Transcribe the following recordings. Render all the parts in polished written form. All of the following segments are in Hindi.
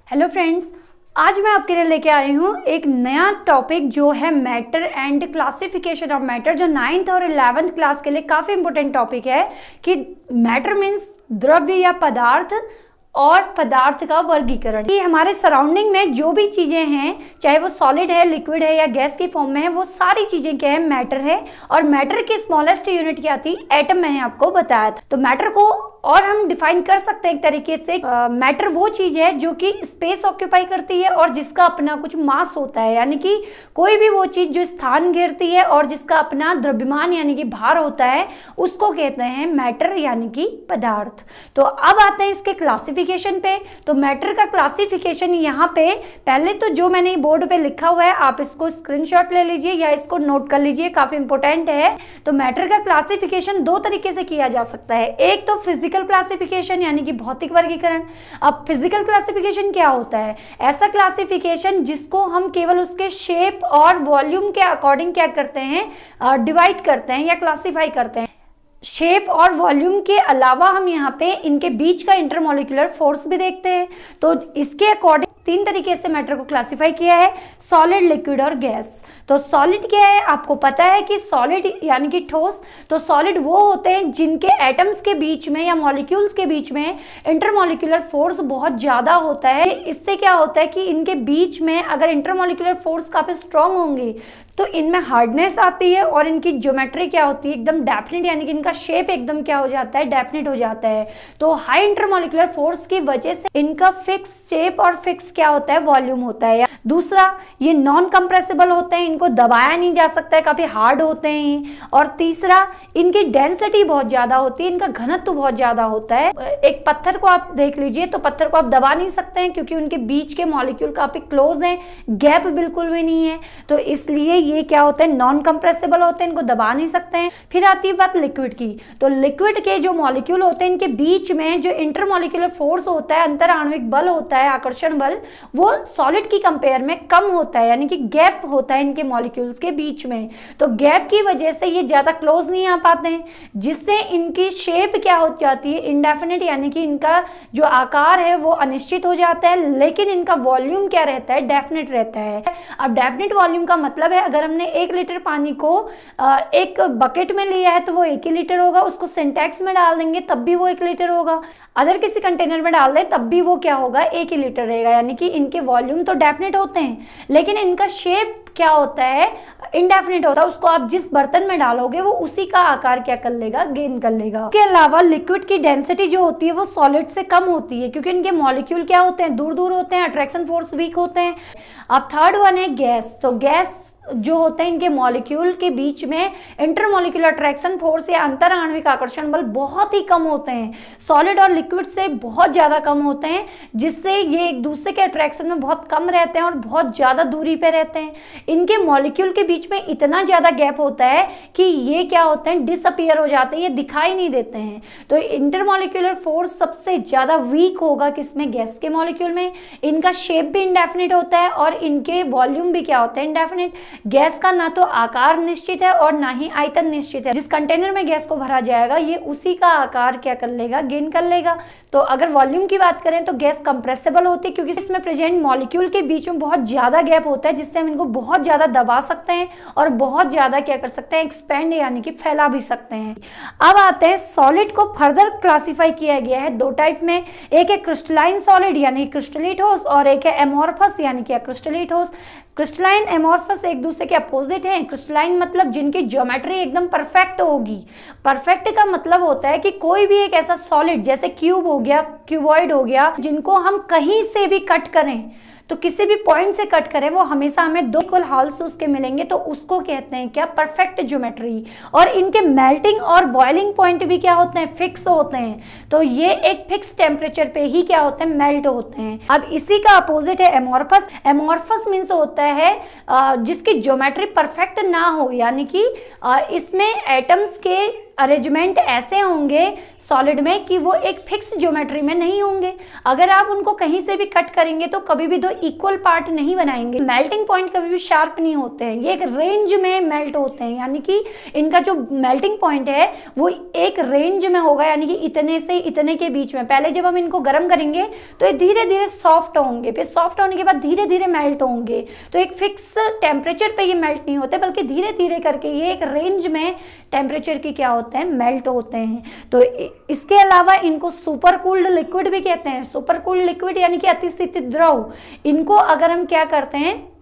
हेलो फ्रेंड्स, आज मैं आपके लिए लेके आई हूँ एक नया टॉपिक जो है matter and classification of matter, जो 9th और 11th क्लास के लिए काफ़ी इंपॉर्टेंट टॉपिक है कि मैटर मीन्स द्रव्य या पदार्थ और पदार्थ का वर्गीकरण। कि हमारे सराउंडिंग में जो भी चीज़ें हैं, चाहे वो सॉलिड है, लिक्विड है या गैस की फॉर्म में है, वो सारी चीज़ें क्या है, मैटर है। और मैटर की स्मॉलेस्ट यूनिट क्या थी, एटम, मैंने आपको बताया था। तो मैटर को और हम डिफाइन कर सकते हैं एक तरीके से, मैटर वो चीज है जो कि स्पेस ऑक्यूपाई करती है और जिसका अपना कुछ मास होता है, यानी कि कोई भी वो चीज जो स्थान घेरती है और जिसका अपना द्रव्यमान यानी कि भार होता है, उसको कहते हैं मैटर यानी कि पदार्थ। तो अब आते हैं इसके क्लासिफिकेशन पे। तो मैटर का क्लासिफिकेशन यहाँ पे पहले तो जो मैंने बोर्ड पे लिखा हुआ है, आप इसको स्क्रीनशॉट ले लीजिए या इसको नोट कर लीजिए, काफी इंपॉर्टेंट है। तो मैटर का क्लासिफिकेशन दो तरीके से किया जा सकता है। एक तो फिजिकल क्लासिफिकेशन यानी कि भौतिक वर्गीकरण। अब फिजिकल क्लासिफिकेशन क्या होता है, ऐसा क्लासिफिकेशन जिसको हम केवल उसके शेप और वॉल्यूम के अकॉर्डिंग क्या करते हैं, डिवाइड करते हैं या क्लासिफाई करते हैं। शेप और वॉल्यूम के अलावा हम यहाँ पे इनके बीच का इंटरमॉलिक्यूलर फोर्स भी देखते हैं। तो इसके अकॉर्डिंग तीन तरीके से मैटर को क्लासिफाई किया है, सॉलिड, लिक्विड और गैस। तो सॉलिड क्या है, आपको पता है कि सॉलिड यानी कि ठोस। तो सॉलिड वो होते हैं जिनके एटम्स के बीच में या मॉलिक्यूल्स के बीच में इंटरमॉलिक्यूलर फोर्स बहुत ज्यादा होता है। इससे क्या होता है कि इनके बीच में अगर इंटरमॉलिक्यूलर फोर्स काफी स्ट्रांग होंगे तो इनमें हार्डनेस आती है और इनकी ज्योमेट्री क्या होती है, एकदम डेफिनेट, यानी कि इनका शेप एकदम क्या हो जाता है, डेफिनेट हो जाता है। तो हाई इंटरमॉलिक्यूलर फोर्स की वजह से इनका फिक्स शेप और फिक्स क्या होता है, वॉल्यूम होता है। दूसरा, ये नॉन कंप्रेसिबल होते हैं, इनको दबाया नहीं जा सकता है, काफी हार्ड होते हैं। और तीसरा, इनकी डेंसिटी बहुत ज्यादा होती है, इनका घनत्व बहुत ज्यादा होता है। एक पत्थर को आप देख लीजिए, तो पत्थर को आप दबा नहीं सकते हैं क्योंकि उनके बीच के मॉलिक्यूल काफी क्लोज हैं, गैप बिल्कुल भी नहीं है। तो इसलिए ये क्या होते हैं, नॉन कंप्रेसिबल होते हैं, इनको दबा नहीं सकते हैं। फिर आती है बात लिक्विड की। तो लिक्विड के जो मॉलिक्यूल होते हैं, इनके बीच में जो इंटरमॉलिक्यूलर फोर्स होता है, अंतर आणविक बल होता है, आकर्षण बल, वो सॉलिड की कंपेयर में कम होता है, यानी कि गैप होता है इनके मॉलिक्यूल्स के बीच में। तो गैप की वजह से ये ज्यादा क्लोज नहीं आ पाते हैं, जिससे इनकी शेप क्या हो जाती है, इनडेफिनिट, यानी कि इनका जो आकार है वो अनिश्चित हो जाता है। लेकिन इनका वॉल्यूम क्या रहता है, डेफिनेट रहता है। अब डेफिनेट वॉल्यूम का मतलब है, अगर हमने 1 लीटर पानी को एक बकेट में लिया है तो वो 1 ही लीटर होगा, उसको सिंटेक्स में डाल देंगे तब भी वो 1 लीटर होगा, अगर किसी कंटेनर में डाल दें तब भी वो क्या होगा, 1 ही लीटर रहेगा। यानी कि इनके वॉल्यूम तो डेफिनेट होते हैं लेकिन इनका शेप क्या होता है, इनडेफिनेट होता है। उसको आप जिस बर्तन में डालोगे वो उसी का आकार क्या कर लेगा, गेन कर लेगा। इसके अलावा लिक्विड की डेंसिटी जो होती है वो सॉलिड से कम होती है क्योंकि इनके मॉलिक्यूल क्या होते हैं, दूर दूर होते हैं, अट्रैक्शन फोर्स वीक होते हैं। अब थर्ड वन है गैस। तो गैस जो होते हैं, इनके मॉलिक्यूल के बीच में इंटरमॉलिक्यूलर अट्रैक्शन फोर्स या अंतर आणविक आकर्षण बल बहुत ही कम होते हैं, सॉलिड और लिक्विड से बहुत ज्यादा कम होते हैं, जिससे ये एक दूसरे के अट्रैक्शन में बहुत कम रहते हैं और बहुत ज्यादा दूरी पे रहते हैं। इनके मॉलिक्यूल के बीच में इतना ज्यादा गैप होता है कि ये क्या होते हैं, डिसअपीयर हो जाते हैं, ये दिखाई नहीं देते हैं। तो इंटरमॉलिक्यूलर फोर्स सबसे ज्यादा वीक होगा किसमें, गैस के मॉलिक्यूल में। इनका शेप भी इनडेफिनिट होता है और इनके वॉल्यूम भी क्या होते हैं, इनडेफिनिट। गैस का ना तो आकार निश्चित है और ना ही आयतन निश्चित है। जिस कंटेनर में गैस को भरा जाएगा ये उसी का आकार क्या कर लेगा, गेन कर लेगा। तो अगर वॉल्यूम की बात करें तो गैस कंप्रेसिबल होती है क्योंकि इसमें प्रेजेंट मॉलिक्यूल के बीच में बहुत ज्यादा गैप होता है, जिससे हम इनको बहुत ज्यादा दबा सकते हैं और बहुत ज्यादा क्या कर सकते हैं, एक्सपेंड यानी कि फैला भी सकते हैं। अब आते हैं सॉलिड को फर्दर क्लासिफाई किया गया है 2 टाइप में। एक है क्रिस्टलाइन सॉलिड यानी क्रिस्टली ठोस और एक है एमोर्फस यानी कि अक्रिस्टली ठोस। क्रिस्टलाइन एमोर्फस एक दूसरे के अपोजिट हैं। क्रिस्टलाइन मतलब जिनकी ज्योमेट्री एकदम परफेक्ट होगी। परफेक्ट का मतलब होता है कि कोई भी एक ऐसा सॉलिड जैसे क्यूब हो गया, क्यूबॉइड हो गया, जिनको हम कहीं से भी कट करें, तो किसी भी पॉइंट से कट करें, वो हमेशा हमें 2 इक्वल हाल्स उसके मिलेंगे, तो उसको कहते हैं क्या, परफेक्ट ज्योमेट्री। और इनके मेल्टिंग और बॉइलिंग पॉइंट भी क्या होते हैं, फिक्स होते हैं। तो ये एक फिक्स टेम्परेचर पे ही क्या होते हैं, मेल्ट होते हैं। अब इसी का अपोजिट है एमोर्फस। एमोर्फस मीन्स होता है जिसकी ज्योमेट्री परफेक्ट ना हो, यानी कि इसमें एटम्स के अरेंजमेंट ऐसे होंगे सॉलिड में कि वो एक फिक्स ज्योमेट्री में नहीं होंगे। अगर आप उनको कहीं से भी कट करेंगे तो कभी भी दो इक्वल पार्ट नहीं बनाएंगे। मेल्टिंग पॉइंट कभी भी शार्प नहीं होते हैं, ये एक रेंज में मेल्ट होते हैं, यानी कि इनका जो मेल्टिंग पॉइंट है वो एक रेंज में होगा, यानी कि इतने से इतने के बीच में। पहले जब हम इनको गर्म करेंगे तो ये धीरे धीरे सॉफ्ट होंगे, फिर सॉफ्ट होने के बाद धीरे धीरे मेल्ट होंगे। तो एक फिक्स टेम्परेचर पे ये मेल्ट नहीं होते, बल्कि धीरे धीरे करके ये एक रेंज में टेम्परेचर की क्या होते हैं, मेल्ट होते हैं। तो इसके अलावा इनको सुपर कूल्ड लिक्विड भी कहते हैं। सुपर कूल्ड लिक्विड यानी कि अतिशीत द्रव, इनको अगर हम क्या करते हैं,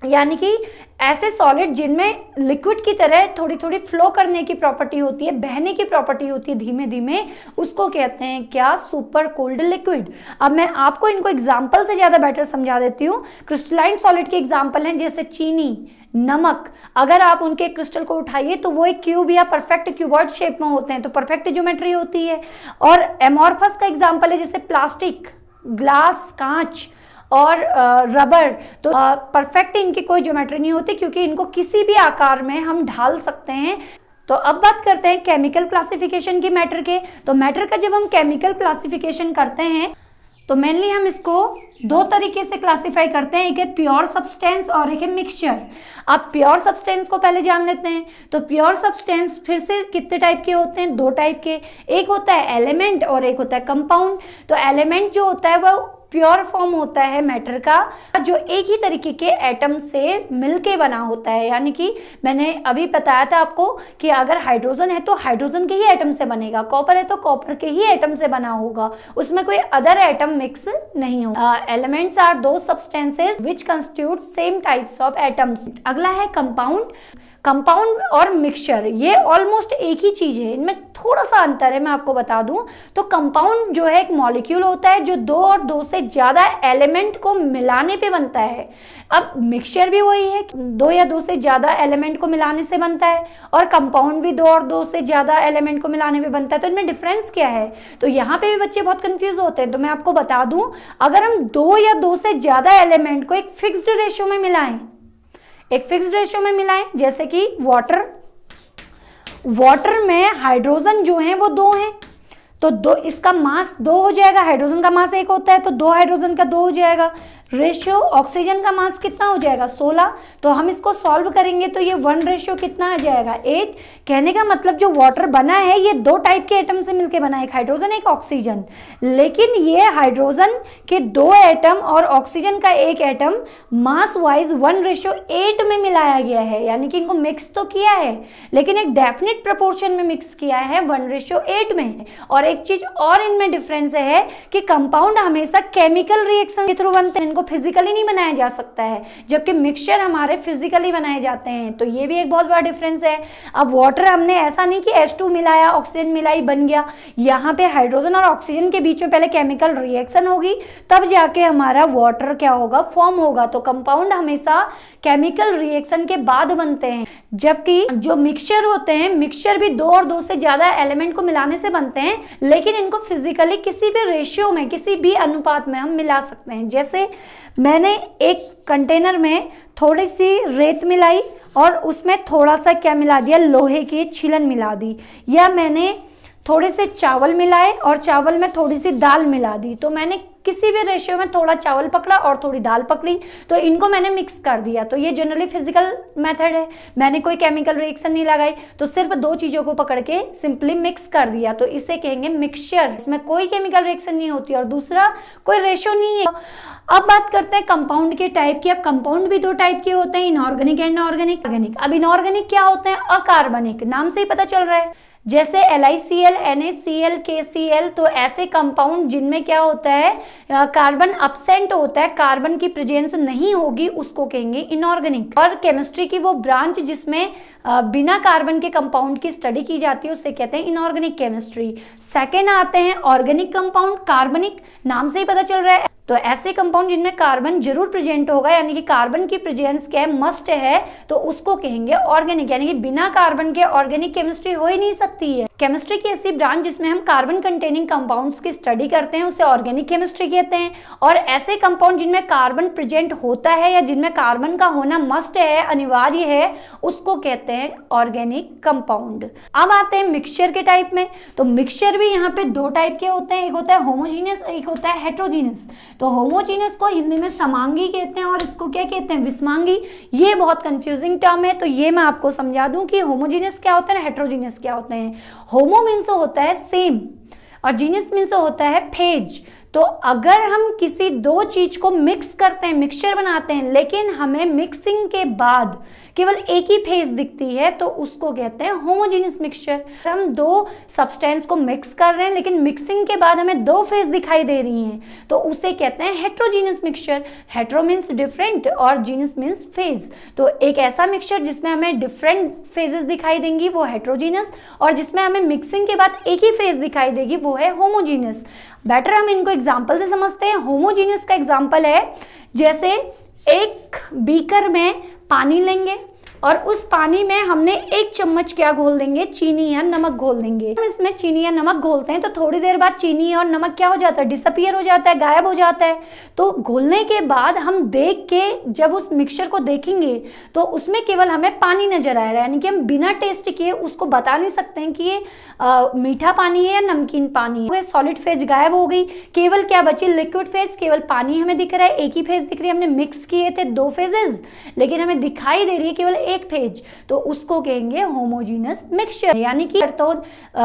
यानी कि ऐसे सॉलिड जिनमें लिक्विड की तरह थोड़ी थोड़ी फ्लो करने की प्रॉपर्टी होती है, बहने की प्रॉपर्टी होती है धीमे धीमे, उसको कहते हैं क्या, सुपर कोल्ड लिक्विड। अब मैं आपको इनको एग्जांपल से ज्यादा बेटर समझा देती हूँ। क्रिस्टलाइन सॉलिड के एग्जांपल हैं जैसे चीनी, नमक। अगर आप उनके क्रिस्टल को उठाइए तो वो एक क्यूब या परफेक्ट क्यूबॉइड शेप में होते हैं, तो परफेक्ट ज्योमेट्री होती है। और एमॉर्फस का एग्जांपल है जैसे प्लास्टिक, ग्लास, कांच और रबर। तो परफेक्ट इनकी कोई ज्योमेट्री नहीं होती, क्योंकि इनको किसी भी आकार में हम ढाल सकते हैं। तो अब बात करते हैं केमिकल क्लासिफिकेशन की मैटर के। तो मैटर का जब हम केमिकल क्लासिफिकेशन करते हैं तो मेनली हम इसको दो तरीके से क्लासिफाई करते हैं, एक है प्योर सब्सटेंस और एक है मिक्सचर। आप प्योर सब्सटेंस को पहले जान लेते हैं। तो प्योर सब्सटेंस फिर से कितने टाइप के होते हैं, दो टाइप के, एक होता है एलिमेंट और एक होता है कंपाउंड। तो एलिमेंट जो होता है वो प्योर फॉर्म होता है मैटर का, जो एक ही तरीके के एटम से मिलके बना होता है। यानी कि मैंने अभी बताया था आपको कि अगर हाइड्रोजन है तो हाइड्रोजन के ही एटम से बनेगा, कॉपर है तो कॉपर के ही एटम से बना होगा, उसमें कोई अदर एटम मिक्स नहीं होगा। एलिमेंट्स आर दो substances which constitute same types of atoms. अगला है कंपाउंड। कंपाउंड और मिक्सचर ये ऑलमोस्ट एक ही चीज है, इनमें थोड़ा सा अंतर है, मैं आपको बता दूं। तो कंपाउंड जो है एक मॉलिक्यूल होता है जो दो और दो से ज्यादा एलिमेंट को मिलाने पे बनता है। अब मिक्सचर भी वही है, दो या दो से ज्यादा एलिमेंट को मिलाने से बनता है, और कंपाउंड भी दो और दो से ज्यादा एलिमेंट को मिलाने पे बनता है। तो इनमें डिफरेंस क्या है, तो यहाँ पे भी बच्चे बहुत कंफ्यूज होते हैं। तो मैं आपको बता दूं, अगर हम दो या दो से ज्यादा एलिमेंट को एक फिक्स्ड रेशियो में मिलाएं, एक फिक्स्ड रेशियो में मिलाएं, जैसे कि वाटर में हाइड्रोजन जो है वो दो हैं, तो दो, इसका मास दो हो जाएगा। हाइड्रोजन का मास एक होता है तो दो हाइड्रोजन का दो हो जाएगा। रेशियो ऑक्सीजन का मास कितना हो जाएगा, 16। तो हम इसको सॉल्व करेंगे तो ये 1 रेशियो कितना आ जाएगा, 8। कहने का मतलब जो वाटर बना है ये दो टाइप के एटम से मिलकर बना है, एक हाइड्रोजन एक ऑक्सीजन। लेकिन ये हाइड्रोजन के दो एटम और ऑक्सीजन का एक एटम मास वाइज 1:8 में मिलाया गया है, यानी कि इनको मिक्स तो किया है लेकिन एक डेफिनेट प्रोपोर्शन में मिक्स किया है 1:8 में। और एक चीज और इनमें डिफरेंस है कि कंपाउंड हमेशा केमिकल रिएक्शन के थ्रू बनते हैं, फिजिकली नहीं बनाया जा सकता है, जबकि मिक्सचर हमारे फिजिकली बनाए जाते हैं। तो ये भी एक बहुत बड़ा डिफरेंस है। अब वाटर हमने ऐसा नहीं कि H2 मिलाया, ऑक्सीजन मिलाई, बन गया। यहाँ पे हाइड्रोजन और ऑक्सीजन के बीच में पहले केमिकल रिएक्शन होगी, तब जाके हमारा वाटर क्या होगा, फॉर्म होगा। तो कंपाउंड हमेशा केमिकल रिएक्शन के बाद बनते हैं, जबकि जो मिक्सचर होते हैं, मिक्सचर भी दो और दो से ज्यादा एलिमेंट को मिलाने से बनते हैं, लेकिन इनको फिजिकली किसी भी रेशियो में, किसी भी अनुपात में हम मिला सकते हैं। जैसे मैंने एक कंटेनर में थोड़ी सी रेत मिलाई और उसमें थोड़ा सा क्या मिला दिया, लोहे की छीलन मिला दी, या मैंने थोड़े से चावल मिलाए और चावल में थोड़ी सी दाल मिला दी। तो मैंने किसी भी रेशियो में थोड़ा चावल पकड़ा और थोड़ी दाल पकड़ी, तो इनको मैंने मिक्स कर दिया। तो ये जनरली फिजिकल मेथड है, मैंने कोई केमिकल रिएक्शन नहीं लगाई, तो सिर्फ दो चीजों को पकड़ के सिंपली मिक्स कर दिया, तो इसे कहेंगे मिक्सचर। इसमें कोई केमिकल रिएक्शन नहीं होती और दूसरा कोई रेशियो नहीं है। अब बात करते हैं कंपाउंड के टाइप की। अब कंपाउंड भी दो टाइप के होते हैं, इनऑर्गेनिक एंड ऑर्गेनिक। अब इनऑर्गेनिक क्या होते हैं, अकार्बनिक, नाम से ही पता चल रहा है, जैसे LiCl, NaCl, KCl। तो ऐसे कंपाउंड जिनमें क्या होता है, कार्बन अब्सेंट होता है, कार्बन की प्रेजेंस नहीं होगी, उसको कहेंगे इनऑर्गेनिक। और केमिस्ट्री की वो ब्रांच जिसमें बिना कार्बन के कंपाउंड की स्टडी की जाती है, उसे कहते हैं इनऑर्गेनिक केमिस्ट्री। सेकेंड आते हैं ऑर्गेनिक कंपाउंड, कार्बनिक, नाम से ही पता चल रहा है। तो ऐसे कंपाउंड जिनमें कार्बन जरूर प्रेजेंट होगा, यानी कि कार्बन की प्रेजेंस क्या है, मस्ट है, तो उसको कहेंगे ऑर्गेनिक। यानी कि बिना कार्बन के ऑर्गेनिक केमिस्ट्री हो ही नहीं सकती है। केमिस्ट्री की ऐसी ब्रांच जिसमें हम कार्बन कंटेनिंग कंपाउंड्स की स्टडी करते हैं उसे ऑर्गेनिक केमिस्ट्री कहते हैं। और ऐसे कंपाउंड जिनमें कार्बन प्रेजेंट होता है या जिनमें कार्बन का होना मस्ट है, अनिवार्य है, उसको कहते हैं ऑर्गेनिक कंपाउंड। अब आते हैं मिक्सचर के टाइप में। तो मिक्सचर भी यहाँ पे दो टाइप के होते हैं, एक होता है होमोजीनियस, एक होता है हेट्रोजीनियस। तो होमोजीनियस को हिंदी में समांगी कहते हैं और इसको क्या कहते हैं, विषमांगी। ये बहुत कंफ्यूजिंग टर्म है, तो ये मैं आपको समझा दूं कि होमोजीनियस क्या होता है, हेट्रोजीनियस क्या होते हैं। होमो मीन्स होता है सेम और जीनियस मीन्स होता है फेज। तो अगर हम किसी दो चीज को मिक्स करते हैं, मिक्सचर बनाते हैं, लेकिन हमें मिक्सिंग के बाद केवल एक ही फेज दिखती है तो उसको कहते हैं होमोजीनियस मिक्सचर। हम दो सब्सटेंस को मिक्स कर रहे हैं लेकिन मिक्सिंग के बाद हमें दो फेज दिखाई दे रही हैं तो उसे कहते हैं heterogeneous mixture. Hetero means different और जीनियस मीन्स फेज। तो एक ऐसा मिक्सचर जिसमें हमें डिफरेंट फेजेस दिखाई देंगी वो हेट्रोजीनियस, और जिसमें हमें मिक्सिंग के बाद एक ही फेज दिखाई देगी वो है होमोजीनियस। बेटर हम इनको एग्जाम्पल से समझते हैं। होमोजीनियस का एग्जाम्पल है जैसे एक बीकर में पानी लेंगे और उस पानी में हमने एक चम्मच क्या घोल देंगे, चीनी या नमक घोल देंगे। हम इसमें चीनी या नमक घोलते हैं तो थोड़ी देर बाद चीनी और नमक क्या हो जाता है, डिसअपियर हो जाता है, गायब हो जाता है। तो घोलने के बाद हम देख के जब उस मिक्सचर को देखेंगे तो उसमें केवल हमें पानी नजर आएगा, यानी कि हम बिना टेस्ट किए उसको बता नहीं सकते हैं कि ये मीठा पानी है या नमकीन पानी है। सॉलिड फेज गायब हो गई, केवल क्या बची, लिक्विड फेज। केवल पानी हमें दिख रहा है, एक ही फेज दिख रही है। हमने मिक्स किए थे दो फेजेस लेकिन हमें दिखाई दे रही है केवल एक फेज, तो उसको कहेंगे होमोजीनियस मिक्सचर। यानी कि तो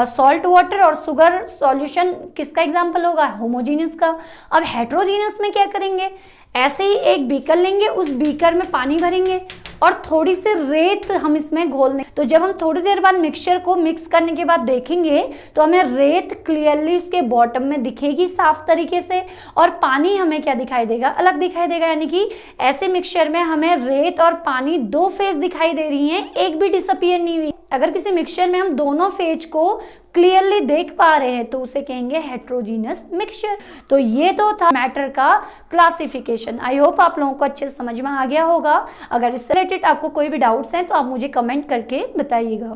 सॉल्ट वाटर और शुगर सॉल्यूशन किसका एग्जांपल होगा, होमोजीनियस का। अब हेट्रोजीनियस में क्या करेंगे, ऐसे ही एक बीकर लेंगे, उस बीकर में पानी भरेंगे और थोड़ी सी रेत हम इसमें घोल दें। तो जब हम थोड़ी देर बाद मिक्सचर को मिक्स करने के बाद देखेंगे तो हमें रेत क्लियरली उसके बॉटम में दिखेगी साफ तरीके से, और पानी हमें क्या दिखाई देगा, अलग दिखाई देगा। यानी कि ऐसे मिक्सचर में हमें रेत और पानी दो फेज दिखाई दे रही हैं, एक भी डिसअपियर नहीं हुई। अगर किसी मिक्सचर में हम दोनों फेज को क्लियरली देख पा रहे हैं तो उसे कहेंगे हेट्रोजीनियस मिक्सचर। तो ये तो था मैटर का क्लासिफिकेशन। आई होप आप लोगों को अच्छे से समझ में आ गया होगा। अगर इससे रिलेटेड आपको कोई भी डाउट्स हैं तो आप मुझे कमेंट करके बताइएगा।